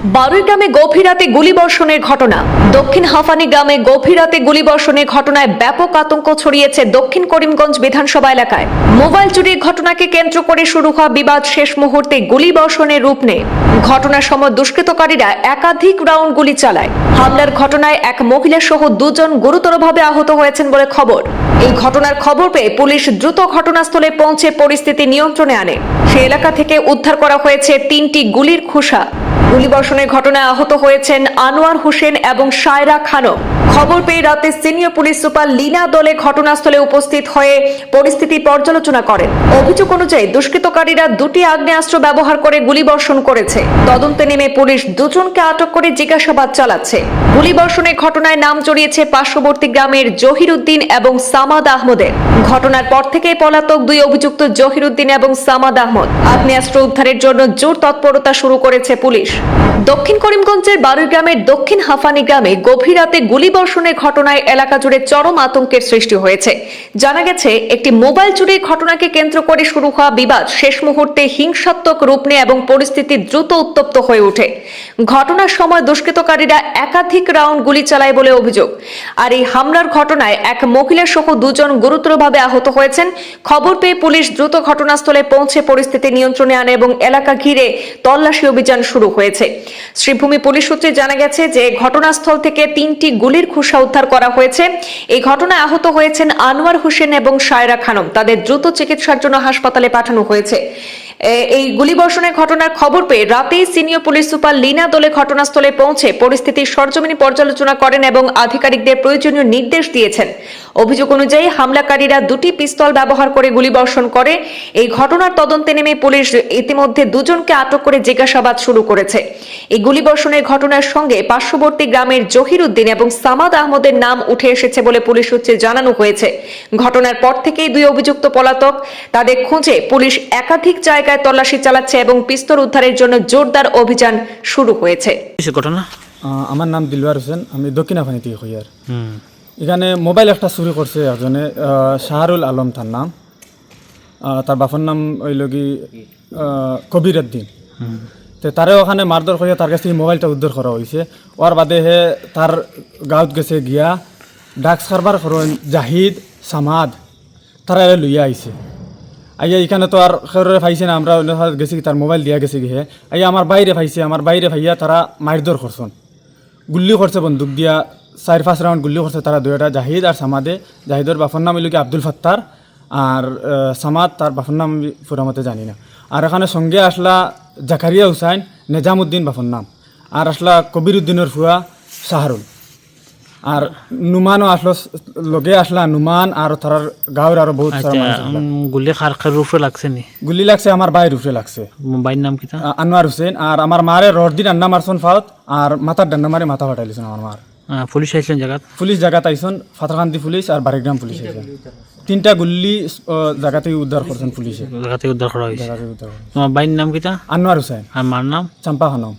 বারুই গ্রামে গভীর রাতে গুলিবর্ষণের ঘটনা। দক্ষিণ হাফানি গ্রামে গভীর রাতে গুলিবর্ষণের ঘটনায় ব্যাপক আতঙ্ক ছড়িয়েছে দক্ষিণ করিমগঞ্জ বিধানসভা এলাকায়। মোবাইল চুরির ঘটনাকে কেন্দ্র করে শুরু হওয়া বিবাদ শেষ মুহূর্তে গুলিবর্ষণের রূপ নেয়। ঘটনার সময় দুষ্কৃতকারীরা একাধিক রাউন্ড গুলি চালায়। হামলার ঘটনায় এক মহিলা সহ দুজন গুরুতরভাবে আহত হয়েছেন বলে খবর। এই ঘটনার খবর পেয়ে পুলিশ দ্রুত ঘটনাস্থলে পৌঁছে পরিস্থিতি নিয়ন্ত্রণে আনে। সেই এলাকা থেকে উদ্ধার করা হয়েছে 3টি গুলির খোসা। গুলিবর্ষণের ঘটনায় আহত হয়েছেন আনোয়ার হোসেন এবং সায়রা খানম। খবর পেয়ে রাতে সিনিয়র পুলিশ সুপার লীনা দলে ঘটনাস্থলে উপস্থিত হয়ে পরিস্থিতি পর্যালোচনা করেন। অভিযোগ অনুযায়ী দুষ্কৃতকারীরা 2টি আগ্নেয়াস্ত্র ব্যবহার করে গুলিবর্ষণ করেছে। তদন্তে নেমে পুলিশ 2 জনকে আটক করে জিজ্ঞাসাবাদ চালাচ্ছে। গুলিবর্ষণের ঘটনায় নাম জড়িয়েছে পার্শ্ববর্তী গ্রামের জহিরুদ্দিন এবং সামাদ আহমদের। ঘটনার পর থেকেই পলাতক 2 অভিযুক্ত জহিরুদ্দিন এবং সামাদ আহমদ। আগ্নেয়াস্ত্র উদ্ধারের জন্য জোর তৎপরতা শুরু করেছে পুলিশ। দক্ষিণ করিমগঞ্জের বারুই গ্রামের দক্ষিণ হাফানি গ্রামে গভীর রাতে গুলিবর্ষণের ঘটনায় এলাকা জুড়ে চরম আতঙ্কের সৃষ্টি হয়েছে। জানা গেছে, একটি মোবাইল চুরির ঘটনাকে কেন্দ্র করে শুরু হওয়া বিবাদ শেষ মুহূর্তে হিংসাত্মক রূপ নেয় এবং পরিস্থিতি দ্রুত উত্তপ্ত হয়ে ওঠে। ঘটনার সময় দুষ্কৃতকারীরা একাধিক রাউন্ড গুলি চালায় বলে অভিযোগ। আর এই হামলার ঘটনায় এক মহিলা সহ 2 জন গুরুতরভাবে আহত হয়েছেন। খবর পেয়ে পুলিশ দ্রুত ঘটনাস্থলে পৌঁছে পরিস্থিতি নিয়ন্ত্রণে আনে এবং এলাকা ঘিরে তল্লাশি অভিযান শুরু হয়েছে। শ্রীভূমি পুলিশ সূত্রে জানা গেছে যে ঘটনাস্থল থেকে 3টি গুলির খোসা উদ্ধার করা হয়েছে। এই ঘটনায় আহত হয়েছেন আনোয়ার হোসেন এবং সায়রা খানম। তাদের দ্রুত চিকিৎসার জন্য হাসপাতালে পাঠানো হয়েছে। এই গুলিবর্ষণের ঘটনার খবর পেয়ে রাতেই সিনিয়র পুলিশ সুপার লীনা দলে ঘটনাস্থলে পৌঁছে পরিস্থিতির সরজমিনি পর্যালোচনা করেন এবং আধিকারিকদের প্রয়োজনীয় নির্দেশ দিয়েছেন। অভিযোগ অনুযায়ী হামলাকারীরা 2টি পিস্তল ব্যবহার করে গুলিবর্ষণ করে। এই ঘটনার তদন্তে নেমে পুলিশ ইতিমধ্যে 2 জনকে আটক করে জিজ্ঞাসাবাদ শুরু করেছে। এই গুলিবর্ষণের ঘটনার সঙ্গে পার্শ্ববর্তী গ্রামের জহিরুদ্দিন এবং সামাদ আহমদের নাম উঠে এসেছে বলে পুলিশ সূত্রে জানানো হয়েছে। ঘটনার পর থেকেই 2 অভিযুক্ত পলাতক। তাদের খুঁজে পুলিশ একাধিক জায়গায় তল্লাশি চালাচ্ছে এবং পিস্তল উদ্ধারের জন্য জোরদার অভিযান শুরু হয়েছে। ঘটনা আমার নাম দিলওয়ার হোসেন, আমি দক্ষিণ আফানি থেকে হই। আর এখানে মোবাইল একটা চুরি করছে একজনে, শাহরুল আলম তার নাম। তার বাপর নাম ওই লগি কবির উদ্দিন। তো তারে ওখানে মারধর করিয়া তার কাছ থেকে মোবাইলটা উদ্ধার করা হয়েছে। ওর বাদে হে তার গাঁত গেছে গিয়া ডাক্স কারবার করেন জাহিদ সামাদ, তারা লইয়া আইছে। আইয়া এখানে তো আর খেরে পাইছে না, আমরা গেছি তার মোবাইল দিয়া গেছে গিয়ে। আইয়া আমার বাইরে পাইছে, আমার বাইরে ভাইয়া তারা মারধর করছেন, গুল্লি করছে বন্দুক দিয়া 4-5 রাউন্ড গুল্লি করছে তারা 2টা, জাহিদ আর সামাদে। জাহিদর বাপর নাম হইল কি আব্দুল ফাত্তার, আর সামাদ তার বাপর নাম পুরামতে জানি না। আর এখানে সঙ্গে আসলা জাকারিয়া হুসাইন, নেজামুদ্দিন বাপর নাম, আর আসলা কবির উদ্দিনের ফুয়া শাহরুল, আর নুমানও আসলো লগে আসলা নুমান, আর তার গাঁৱৰ আরো বহুত গুলি খার রূপে লাগছে নি? গুলি লাগছে আমার বাইর উপরে লাগছে। বাইর নাম কি? আনোয়ার হোসেন। আর আমার মারে রডদিন আন্না মারছন ফাউত, আর মাথার ডান্না মারে মাথা ফাটাইলিছেন আমার মার। পুলিশ আইছেন জায়গা? পুলিশ জায়গাত আইসন, ফাতারকান্দি পুলিশ আর বারিগ্রাম পুলিশ আইসন। 3টা গুল্লি জায়গাতে উদ্ধার করছেন পুলিশে। জায়গাতে উদ্ধার করা হয়েছে। জায়গাতে উদ্ধার। তোমার বাইর নাম কি? আনোয়ার হোসেন। আর মার নাম? চম্পা খানম।